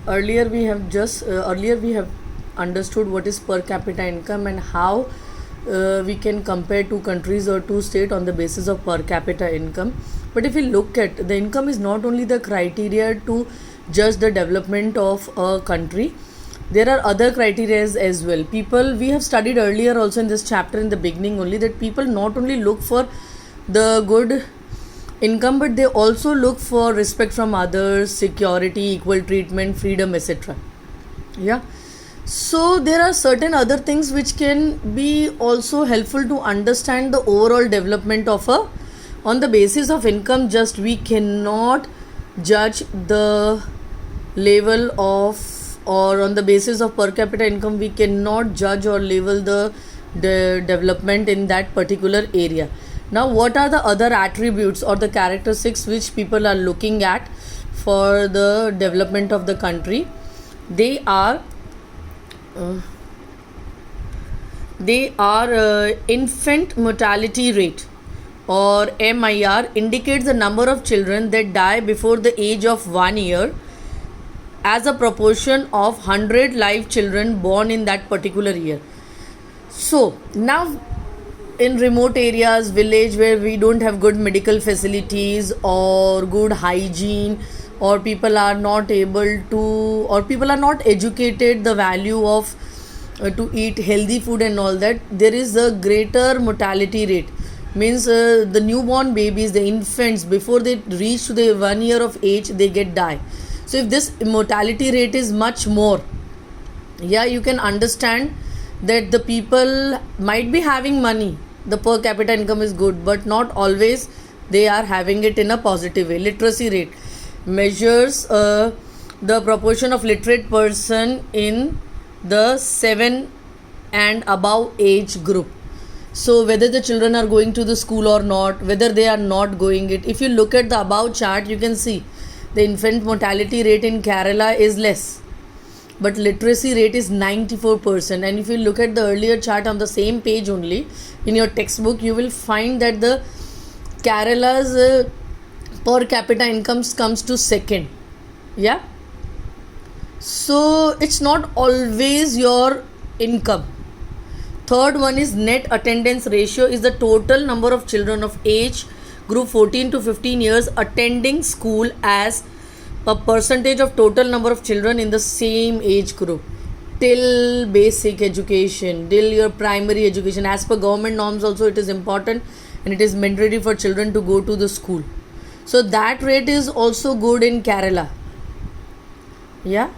Earlier we have understood what is per capita income and how we can compare two countries or two states on the basis of per capita income. But if we look at the income is not only the criteria to judge the development of a country, there are other criteria as well. People, we have studied earlier also in this chapter in the beginning only, that people not only look for the good income, but they also look for respect from others, security, equal treatment, freedom, etc. Yeah. So there are certain other things which can be also helpful to understand the overall development of a, on the basis of income just we cannot judge the level of, or on the basis of per capita income we cannot judge or label the development in that particular area. Now what are the other attributes or the characteristics which people are looking at for the development of the country? They are infant mortality rate, or MIR, indicates the number of children that die before the age of 1 year as a proportion of 100 live children born in that particular year. So now in remote areas, village where we don't have good medical facilities or good hygiene, or people are not able to, or people are not educated the value of to eat healthy food and all that, there is a greater mortality rate. Means the newborn babies, the infants, before they reach to the 1 year of age, they get die. So if this mortality rate is much more, yeah, you can understand that the people might be having money, the per capita income is good, but not always they are having it in a positive way. Literacy rate measures the proportion of literate person in the 7 and above age group. So whether the children are going to the school or not, whether they are not going it, if you look at the above chart, you can see the infant mortality rate in Kerala is less, but literacy rate is 94%. And if you look at the earlier chart on the same page only in your textbook, you will find that the Kerala's per capita incomes comes to second. Yeah. So it's not always your income. Third one is net attendance ratio, is the total number of children of age group 14 to 15 years attending school as a percentage of total number of children in the same age group till basic education, till your primary education. As per government norms also it is important, and it is mandatory for children to go to the school. So that rate is also good in Kerala. Yeah.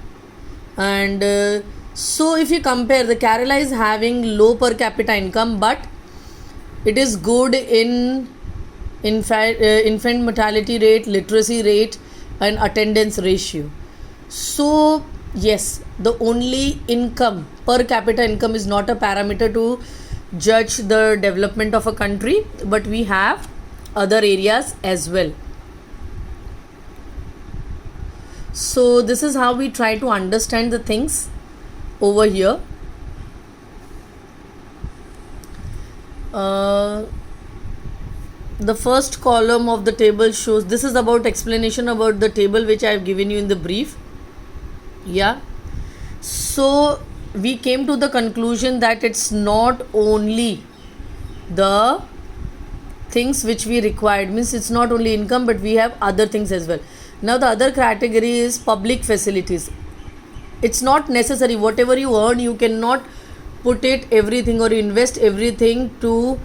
And so if you compare, the Kerala is having low per capita income, but it is good in infant mortality rate, literacy rate, and attendance ratio. So yes, the only income, per capita income, is not a parameter to judge the development of a country, but we have other areas as well. So this is how we try to understand the things over here. The first column of the table shows, this is about explanation about the table which I have given you in the brief. Yeah. So we came to the conclusion that it's not only the things which we required, means it's not only income, but we have other things as well. Now the other category is public facilities. It's not necessary, whatever you earn, you cannot put it everything or invest everything to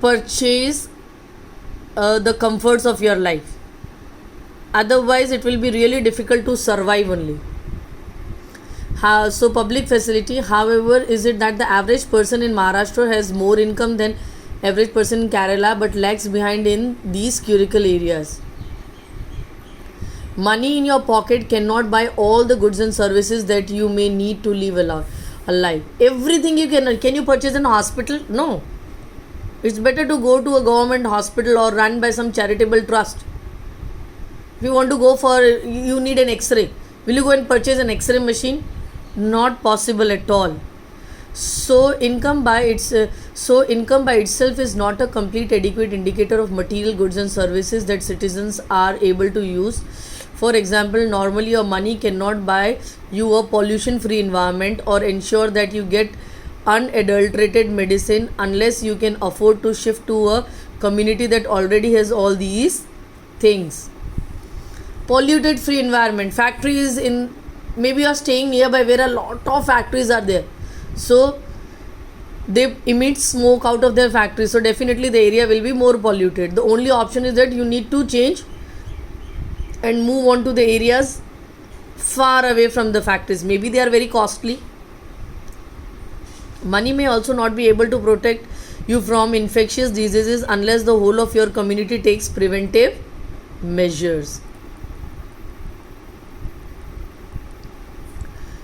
purchase the comforts of your life. Otherwise it will be really difficult to survive only. So public facility, however, is it that the average person in Maharashtra has more income than average person in Kerala, but lags behind in these critical areas. Money in your pocket cannot buy all the goods and services that you may need to live alive. Everything you can you purchase in a hospital? No. It's better to go to a government hospital or run by some charitable trust. If you want to go for, you need an X-ray. Will you go and purchase an X-ray machine? Not possible at all. So income by itself is not a complete adequate indicator of material goods and services that citizens are able to use For example, normally your money cannot buy you a pollution free environment or ensure that you get unadulterated medicine unless you can afford to shift to a community that already has all these things. Polluted free environment, factories in, maybe you are staying nearby where a lot of factories are there, so they emit smoke out of their factories, so definitely the area will be more polluted. The only option is that you need to change and move on to the areas far away from the factories. Maybe they are very costly. Money may also not be able to protect you from infectious diseases unless the whole of your community takes preventive measures.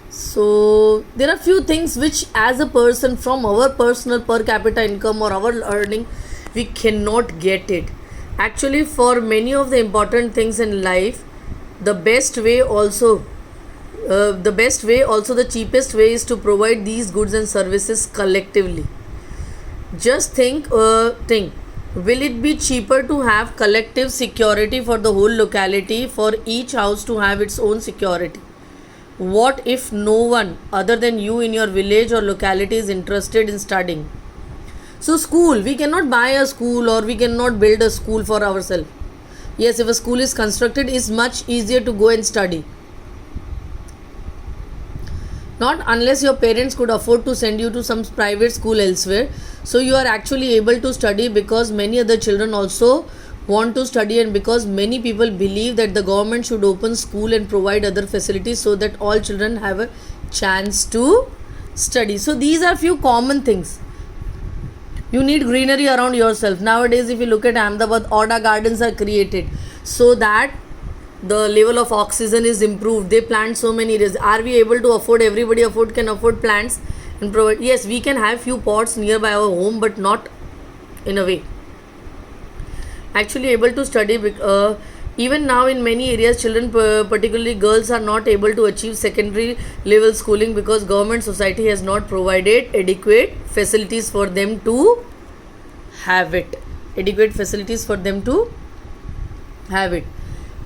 So there are few things which, as a person, from our personal per capita income or our earning, we cannot get it. Actually, for many of the important things in life, the best way also the cheapest way is to provide these goods and services collectively. Just think, will it be cheaper to have collective security for the whole locality, for each house to have its own security? What if no one other than you in your village or locality is interested in studying? So school, we cannot buy a school or we cannot build a school for ourselves. Yes, if a school is constructed, it's much easier to go and study. Not unless your parents could afford to send you to some private school elsewhere. So you are actually able to study because many other children also want to study, and because many people believe that the government should open school and provide other facilities so that all children have a chance to study. So these are few common things. You need greenery around yourself. Nowadays, if you look at Ahmedabad, Oda gardens are created so that the level of oxygen is improved. They plant so many areas. Are we able to afford? Everybody can afford plants and provide. Yes, we can have few pots nearby our home, but not in a way. Actually able to study. Even now in many areas, children, particularly girls, are not able to achieve secondary level schooling because government society has not provided adequate facilities for them to have it.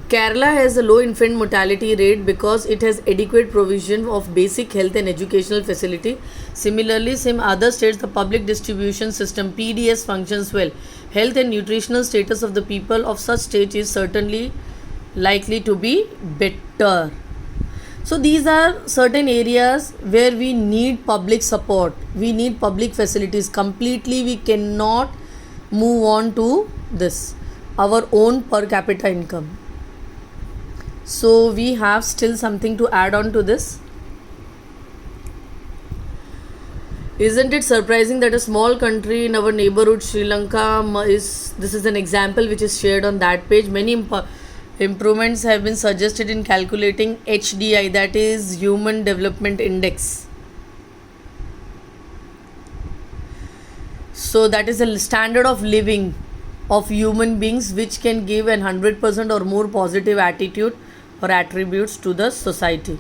Kerala has a low infant mortality rate because it has adequate provision of basic health and educational facility. Similarly, some other states, the public distribution system PDS functions well. Health and nutritional status of the people of such state is certainly likely to be better. So these are certain areas where we need public support. We need public facilities. Completely we cannot move on to this, our own per capita income. So we have still something to add on to this. Isn't it surprising that a small country in our neighborhood, Sri Lanka, this is an example which is shared on that page. Many improvements have been suggested in calculating HDI, that is Human Development Index. So that is a standard of living of human beings which can give an 100% or more positive attitude or attributes to the society.